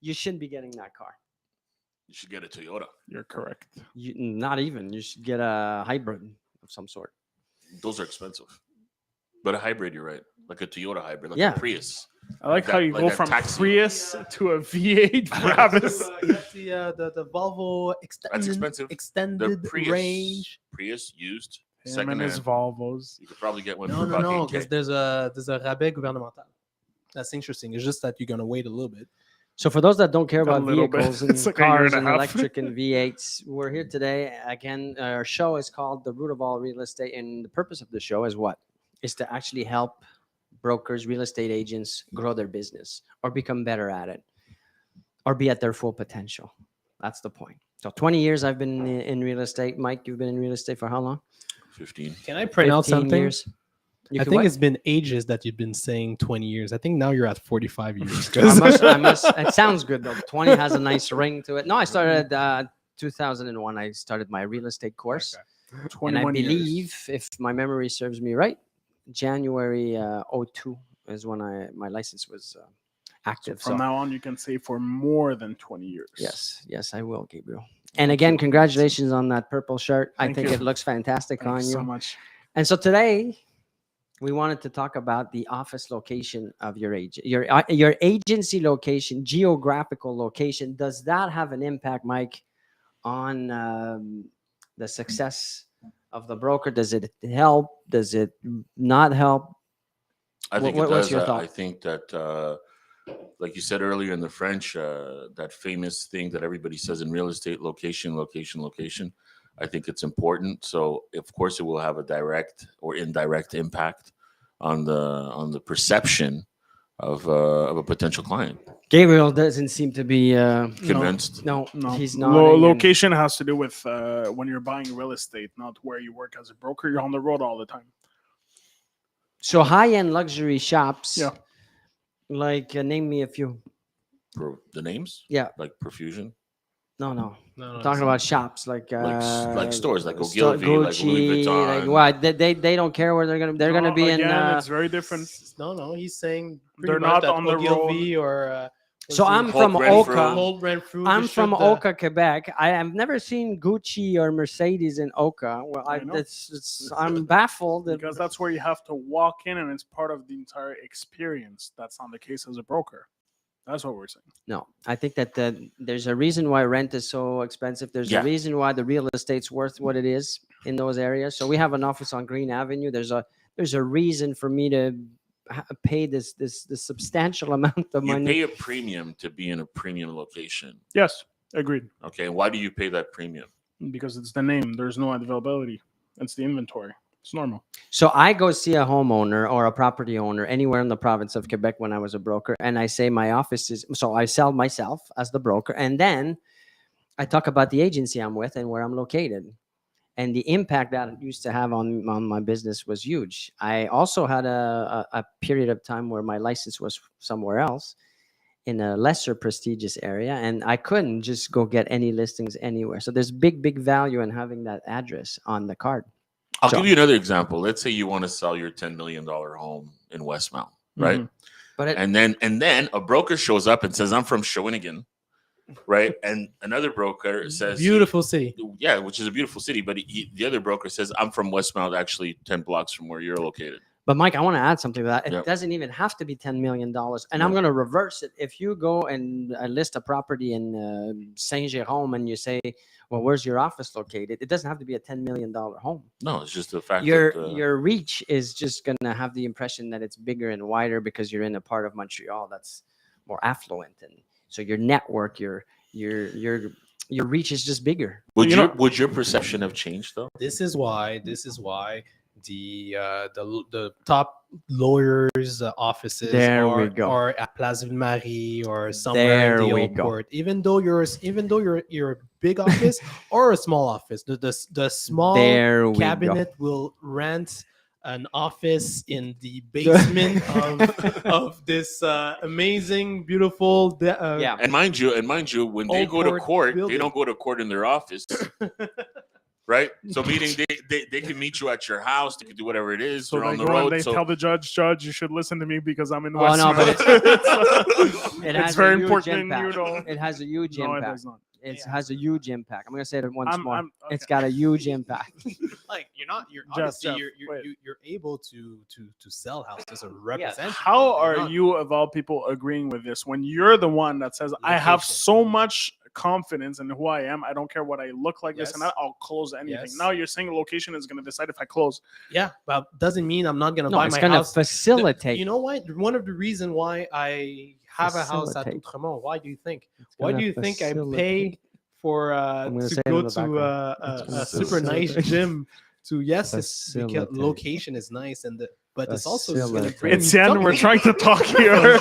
you shouldn't be getting that car. You should get a Toyota. You're correct. Not even. You should get a hybrid of some sort. Those are expensive. But a hybrid, you're right. Like a Toyota hybrid, like Yeah. a Prius. I like how you like go that from taxi. Prius to a V8 Brabus. The Volvo That's expensive. The extended Prius, range. Prius used, Him second and his hand. Volvos. You could probably get one No, for no, about no, 8K. because there's a rabais gouvernemental. That's interesting. It's just that you're gonna wait a little bit. So for those that don't care A about little bit. vehicles and It's like a year cars and a and half. electric and V8s, we're here today. Again, our show is called The Root of All Real Estate. And the purpose of the show is what? Is to actually help brokers, real estate agents grow their business or become better at it or be at their full potential. That's the point. So 20 years I've been in real estate. Mike, you've been in real estate for how long? 15. Can I pronounce 15 something? years. I think it's been ages that you've been saying 20 years. I think now you're at 45 years. 'cause- I must. It sounds good though. 20 has a nice ring to it. No, I started 2001. I started my real estate course, and I 21 years. believe, if my memory serves me right, January 02 is when my license was active. From now on, you can say for more than 20 years. Yes, I will, Gabriel. And again, congratulations on that purple shirt. I Thank think you. it looks fantastic Thank on you you. so much. And so today, we wanted to talk about the office location of your agent, your agency location, geographical location. Does that have an impact, Mike, on the success of the broker? Does it help? Does it not help? I think What's it does. your thought? I think that, like you said earlier in the French, that famous thing that everybody says in real estate, location, location, location. I think it's important. So, of course, it will have a direct or indirect impact on the perception of a potential client. Gabriel doesn't seem to be Convinced. No, No, he's not. location has to do with when you're buying real estate, not where you work as a broker. You're on the road all the time. So high-end luxury shops. Yeah. Like name me a few. The names, Yeah. like Profusion, No. No, I'm talking about shops like like stores, like Ogilvy, like Gucci, Louis Vuitton. like what? They don't care where they're gonna No, be in. again, it's very different. No, he's saying They're pretty much not that on the Ogilvy or. So I'm Holt from Renfrew. Oka. Old Renfrew. I'm from Oka, Quebec. I have never seen Gucci or Mercedes in Oka. Well, I know. I'm baffled. Because that's where you have to walk in, and it's part of the entire experience. That's not the case as a broker. That's what we're saying. No, I think that there's a reason why rent is so expensive. There's Yeah. a reason why the real estate's worth what it is in those areas. So we have an office on Green Avenue. There's a reason for me to pay this substantial amount of You money. pay a premium to be in a premium location. Yes, agreed. Okay, why do you pay that premium? Because it's the name. There's no availability. It's the inventory. It's normal. So I go see a homeowner or a property owner anywhere in the province of Quebec when I was a broker, and I say my office is. So I sell myself as the broker, and then I talk about the agency I'm with and where I'm located, and the impact that it used to have on my business was huge. I also had a period of time where my license was somewhere else in a lesser prestigious area, and I couldn't just go get any listings anywhere. So there's big value in having that address on the card. I'll So- give you another example. Let's say you want to sell your $10 million home in Westmount, right? Mhm. But it, And then a broker shows up and says, I'm from Shawinigan, right? And another broker says, Beautiful city. Yeah, which is a beautiful city. But the other broker says, I'm from Westmount, actually 10 blocks from where you're located. But Mike, I want to add something to that. It Yep. doesn't even have to be $10 million. And I'm Yeah. going to reverse it. If you go and list a property in Saint-Jérôme and you say, well, where's your office located? It doesn't have to be a $10 million home. No, it's just the fact Your that your reach is just going to have the impression that it's bigger and wider because you're in a part of Montreal that's more affluent. And so your network, your reach is just bigger. would your perception have changed though? This is why the top lawyers' offices There we go. are at Place Ville-Marie or somewhere in There the we old go. port. Even though you're a big office or a small office, the small There we go. cabinet will rent an office in the basement of this amazing, beautiful. Yeah. And mind you, when they Old go to port court, building. they don't go to court in their office, right? So meaning they can meet you at your house. They can do whatever it is. So They're they on the go and road. they So tell the judge, you should listen to me because I'm in Oh, no, but Westmount. It It's has very a huge important, impact. you know. It has a huge No, it impact. does not. It has a huge impact. I'm going to say it once more. It's okay. got a huge impact. Like you're Jeff, obviously Jeff, wait. you're able to sell houses as a representative. How You're are not- you, of all people, agreeing with this when you're the one that says, I have Location. so much confidence in who I am. I don't care what I look like, this and Yes. that. I'll close anything. Yes. Now you're saying location is going to decide if I close. Yeah, but doesn't mean I'm not gonna No, buy it's my going to house. facilitate. You know what? One of the reasons why I have a house at Facilitate. Outremont. Why do you think? It's Why gonna do you think I facilitate. pay for I'm gonna to say it go in the to background. a gonna super nice facilitate. gym? To yes, it's because Facilitate. location is nice but it's also just gonna Facilitate. bring It's you Etienne, something. we're trying to talk here. I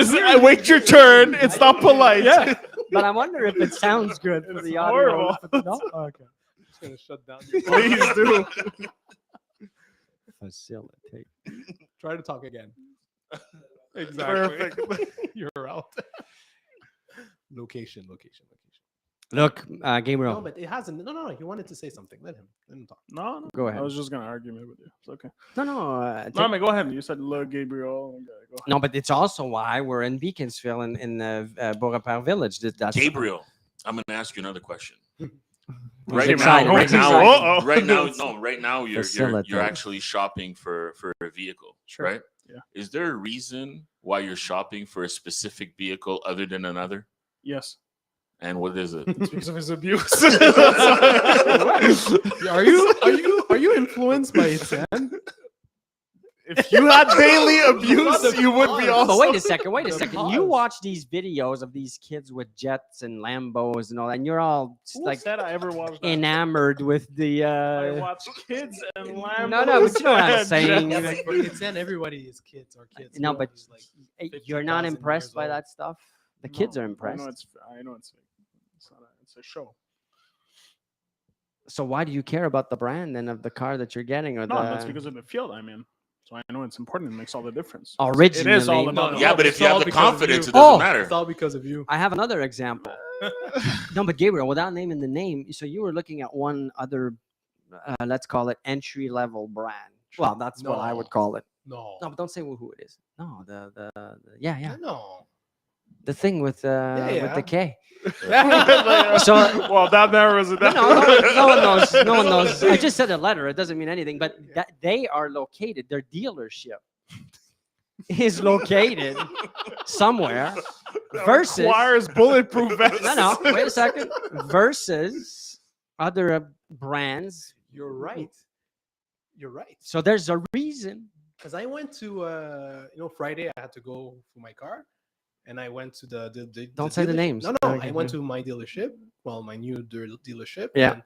hear I you. wait your turn. It's not polite. Yeah. But I wonder if it sounds good for It's the audio. horrible. No? Okay. Just gonna shut down. Please do. Facilitate. Try to talk again. Perfect. You're out. Location. Look, Gabriel. No, but it hasn't. No. He wanted to say something. Let him talk. No. Go ahead. I was just going to argue with you. It's okay. No. No, I mean, go ahead. You said, look, Gabriel. Okay, go ahead. No, but it's also why we're in Beaconsfield in Beaurepaire Village. That's Gabriel, I'm going to ask you another question. He's Right excited. now, He's right now, Uh-oh. right now, you're Facilitate. actually shopping for a vehicle, Sure. right? Yeah. Is there a reason why you're shopping for a specific vehicle other than another? Yes. And what is it? It's because of his abuse. Are you influenced by Etienne? If you had daily abuse, you would be Oh, also. But wait a second. The You pause. watch these videos of these kids with jets and Lambos and all that, and you're all Who like said I ever watched that? enamored with the. I watch kids and Lambos. No, but you know what I'm saying. Yeah, but for Etienne, everybody is kids or kids. No, who but are just like You're not 50,000 impressed years by old. that stuff. The kids are I impressed. know it's fake. It's a show. So why do you care about the brand then of the car that you're getting? Or No, the... that's because of the field I'm in. So I know it's important. It makes all the difference. Originally, It is all about the Yeah, but it's if you have all the because of confidence, you. it doesn't Oh! matter. It's all because of you. I have another example. No, but Gabriel, without naming the name, so you were looking at one other, let's call it entry level brand. Well, that's what I would No. call it. No. No, but don't say who it is. No, the yeah, No. the thing with with yeah. the K. So, well, that narrows it No, down. no one knows. No one knows. I just said a letter. It doesn't mean anything. But that they are located. Their dealership is located somewhere. Versus Requires bulletproof vests. no. Wait a second. Versus other brands. You're right. You're right. So there's a reason. Because I went to Friday I had to go for my car, and I went to the Don't say the dealership. names. No, Okay. I went to my dealership. Well, my new dealership. Yeah. And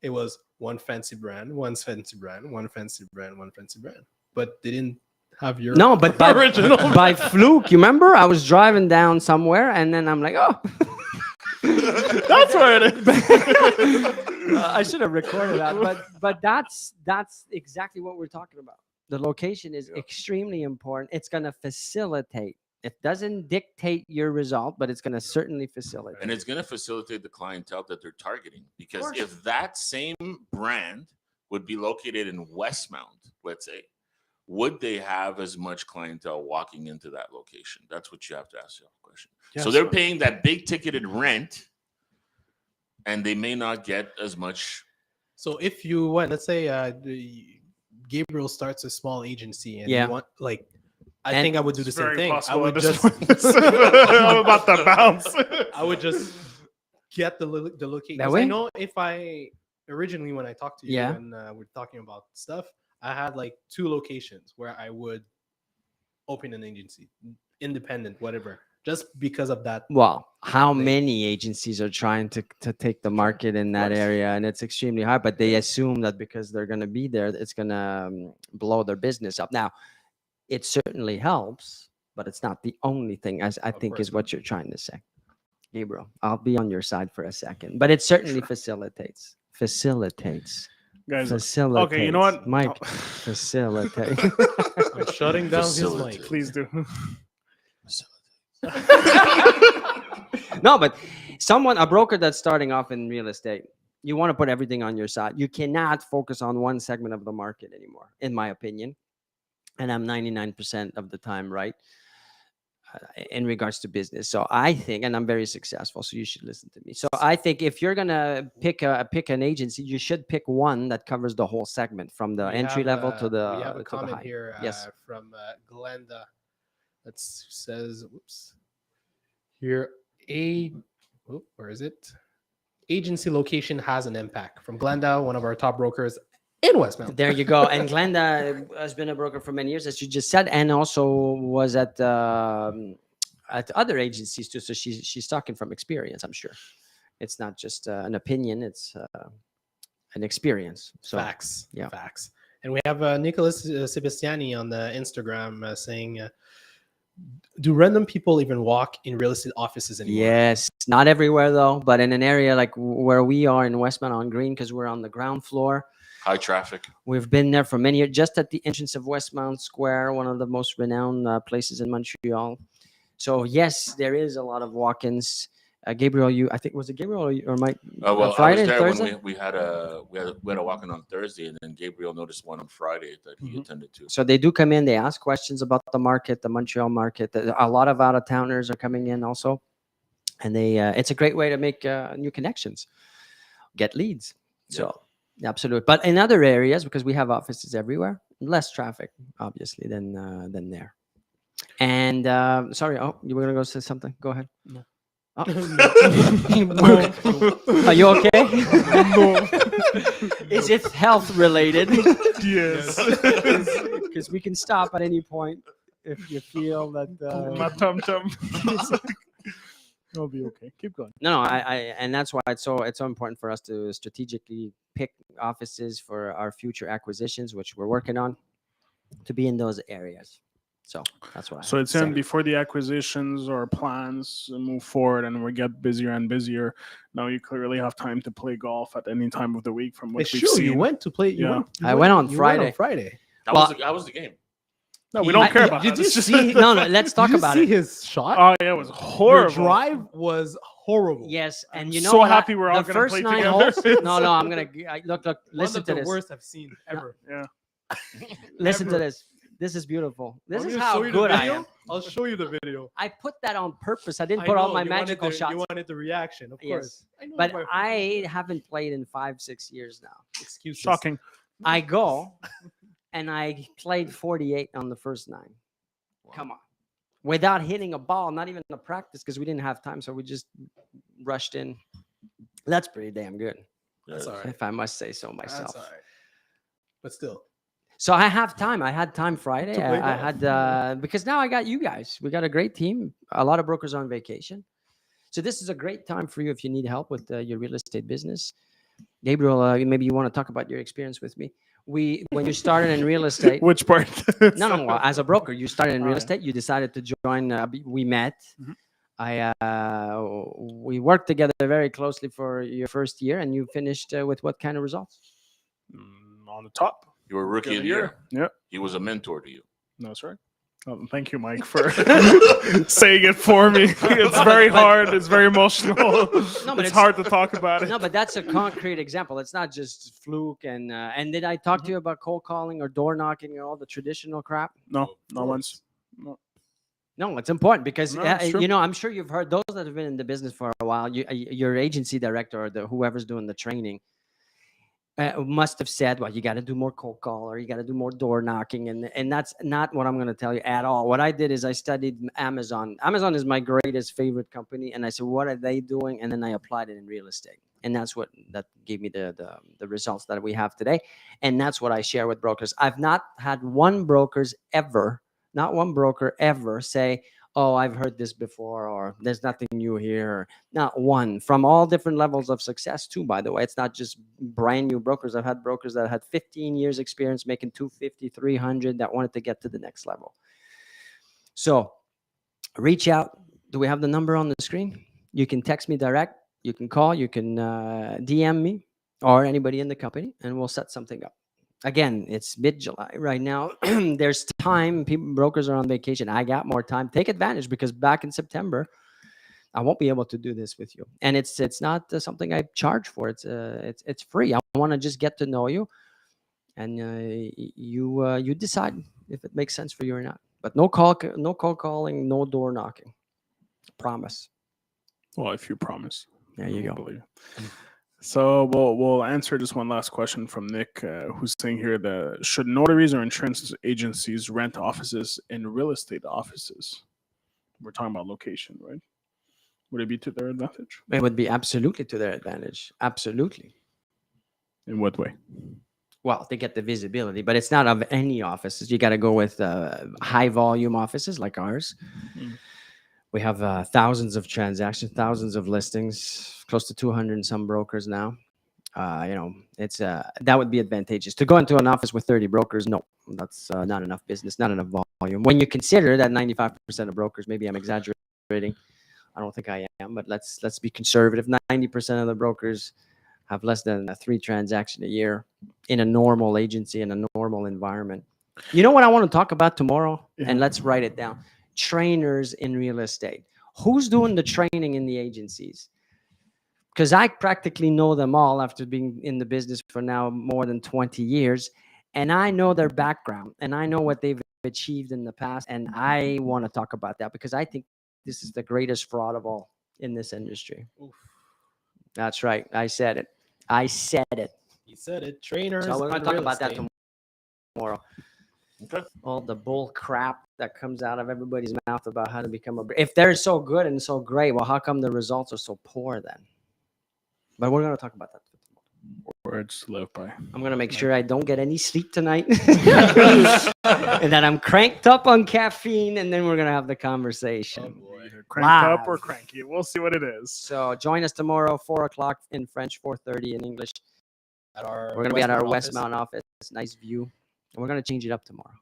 it was one fancy brand, one fancy brand, one fancy brand, one fancy brand, but they didn't have your No, but by, original. by fluke, you remember? I was driving down somewhere, and then I'm like, oh. That's where it is. I should have recorded that, but that's exactly what we're talking about. The location is extremely important. It's going to facilitate. It doesn't dictate your result, but it's going to certainly facilitate. And it's going to facilitate the clientele that they're targeting. Because course. if that same brand would be located in Westmount, let's say, would they have as much clientele walking into that location? That's what you have to ask yourself the question. So Yes. they're paying that big ticketed rent, and they may not get as much. So if you want, let's say Gabriel starts a small agency, and Yeah. you want I And think I would do the It's same very thing. I possible would at this just point. I'm about to bounce. I would just get the location. That I way? know if I originally when I talked to you Yeah. and we're talking about stuff, I had like 2 locations where I would open an agency, independent, whatever, just because of that. Well, how They- many agencies are trying to take the market in that course. area? And it's extremely hard, but they assume that because they're going to be there, it's going to blow their business up. Now, it certainly helps, but it's not the only thing, as I think course is what you're trying to say. Gabriel, I'll be on your side for a second, but it certainly facilitates. Guys, Facilitates. okay, you know what? Mike, No. facilitate. I'm shutting down his Facilitate. mic. please do. No, but a broker that's starting off in real estate, You want to put everything on your side. You cannot focus on one segment of the market anymore, in my opinion. And I'm 99% of the time right in regards to business. So I think, and I'm very successful, so you should listen to me. So I think if you're gonna pick an agency, you should pick one that covers the whole segment, from the We entry have level to the we have a to the comment high. here Yes. from Glenda that says, "Whoops, here where is it? Agency location has an impact." From Glenda, one of our top brokers in Westmount. There you go. And Glenda has been a broker for many years, as you just said, and also was at other agencies too. So she's talking from experience. I'm sure it's not just an opinion; it's an experience. So Facts. yeah. Facts. And we have Nicholas Sebastiani on the Instagram saying, "Do random people even walk in real estate offices anymore?" Yes, not everywhere though, but in an area like where we are in Westmount on Green, because we're on the ground floor. High traffic. We've been there for many years, just at the entrance of Westmount Square, one of the most renowned places in Montreal. So yes, there is a lot of walk-ins. Gabriel, I think, was it Gabriel or Mike? Well, Friday, I was there Thursday? when we had a walk-in on Thursday, and then Gabriel noticed one on Friday that he Mhm. attended to. So they do come in. They ask questions about the market, the Montreal market. A lot of out-of-towners are coming in also, and it's a great way to make new connections, get leads. So absolutely. But in other areas, because we have offices everywhere, less traffic obviously than there. And sorry, you were gonna go say something. Go ahead. No. Oh. No. Are you okay? No. Is it health related? Yes. Because we can stop at any point if you feel that. My tum tum. It'll be okay. Keep going. No, and that's why it's so important for us to strategically pick offices for our future acquisitions, which we're working on, to be in those areas. So that's what. So it's saying. before the acquisitions or plans move forward and we get busier and busier. Now you clearly have time to play golf at any time of the week, from what It's we've true. seen. You went to play. Yeah. I went on you Friday. Friday. That was the game. No, we don't care about Did that. you It's just- see? No, let's talk Did you about see it. his shot? Oh yeah, it was Your horrible. drive was horrible. Yes, and I'm you know so what? happy we're all the gonna first play 9 together. holes. No, I'm gonna look. One Listen of to the this. worst I've seen ever. Yeah. Listen to ever. this. This is beautiful. This Want is me to how show you the good I video? am. I'll show you the video. I put that on purpose. I didn't I put all know, my you wanted magical the- shots. You wanted the reaction, of Yes. course. I know But my I haven't played in 5-6 years now. excuses. Shocking. I go and I played 48 on the first 9. Come on. Without hitting a ball, not even a practice, because we didn't have time. So we just rushed in. That's pretty damn good, That's all right. if I must say so myself. That's all right. But still, So I have time. I had time Friday. To play I golf. had because now I got you guys. We got a great team. A lot of brokers are on vacation. So this is a great time for you if you need help with your real estate business. Gabriel, maybe you want to talk about your experience with me. When you started in real estate. Which part? No. As a broker, you started in real yeah. estate. You decided to join. We met. Mhm. We worked together very closely for your first year, and you finished with what kind of results? On the top. You were rookie of the year. Yeah. He was a mentor to you. That's right. Thank you, Mike, for saying it for me. It's very hard. It's very emotional. but it's it's- hard to talk about it. No, but that's a concrete example. It's not just fluke. And did I talk to you about cold calling or door knocking or all the traditional crap? No, not once. No, it's important because No, it's true. I'm sure you've heard, those that have been in the business for a while. Your agency director or whoever's doing the training must have said, well, you got to do more cold call or you got to do more door knocking, and that's not what I'm going to tell you at all. What I did is I studied Amazon. Amazon is my greatest favorite company, and I said, what are they doing? And then I applied it in real estate, and that gave me the results that we have today, and that's what I share with brokers. I've not had one broker ever say, oh, I've heard this before, or there's nothing new here. Or not one, from all different levels of success too, by the way. It's not just brand new brokers. I've had brokers that had 15 years experience making 250, 300 that wanted to get to the next level. So reach out. Do we have the number on the screen? You can text me direct. You can call. You can DM me or anybody in the company, and we'll set something up. Again, it's mid-July right now. There's time. Brokers are on vacation. I got more time. Take advantage, because back in September, I won't be able to do this with you. And it's not something I charge for. It's free. I want to just get to know you, and you decide if it makes sense for you or not. But no call calling, no door knocking. Promise. Well, if you promise. There you We'll go. believe you. So we'll answer just one last question from Nick, who's saying here that should notaries or insurance agencies rent offices in real estate offices? We're talking about location, right? Would it be to their advantage? It would be absolutely to their advantage. Absolutely. In what way? Well, they get the visibility, but it's not of any offices. You got to go with high volume offices like ours. Mm. We have thousands of transactions, thousands of listings, close to 200 and some brokers now. It's that would be advantageous. To go into an office with 30 brokers, no, that's not enough business, not enough volume. When you consider that 95% of brokers, maybe I'm exaggerating, I don't think I am, but let's be conservative. 90% of the brokers have less than 3 transactions a year in a normal agency, in a normal environment. You know what I want to talk about tomorrow? Yeah. And let's write it down. Trainers in real estate. Who's doing the training in the agencies? Because I practically know them all after being in the business for now more than 20 years. And I know their background and I know what they've achieved in the past. And I want to talk about that because I think this is the greatest fraud of all in this industry. Oof. That's right. I said it. I said it. You said it. Trainers. So we're going in to talk real about that estate. tomorrow. Okay. All the bull crap that comes out of everybody's mouth about how to become if they're so good and so great, well, how come the results are so poor then? But we're going to talk about that tomorrow. Words to live by. I'm going to make sure I don't get any sleep tonight and that I'm cranked up on caffeine, and then we're going to have the conversation. Oh, boy. Either cranked up or Live. cranky. We'll see what it is. So join us tomorrow, 4 o'clock in French, 4:30 in English. At our We're going to be at our office. Westmount office. Nice view. And we're going to change it up tomorrow.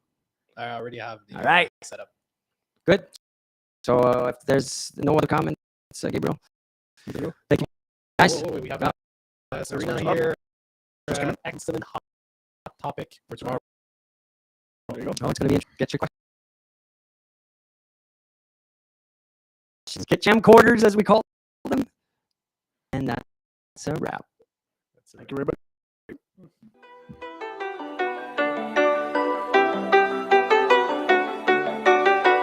I already have the All right. setup. Good. So if there's no other comments, Gabriel. Thank you, guys. Whoa, we have Serena here. Excellent hot topic for tomorrow. There you go. Oh, it's going to be get your questions. Get camcorders, as we call them. And that's a wrap. Thank you, everybody.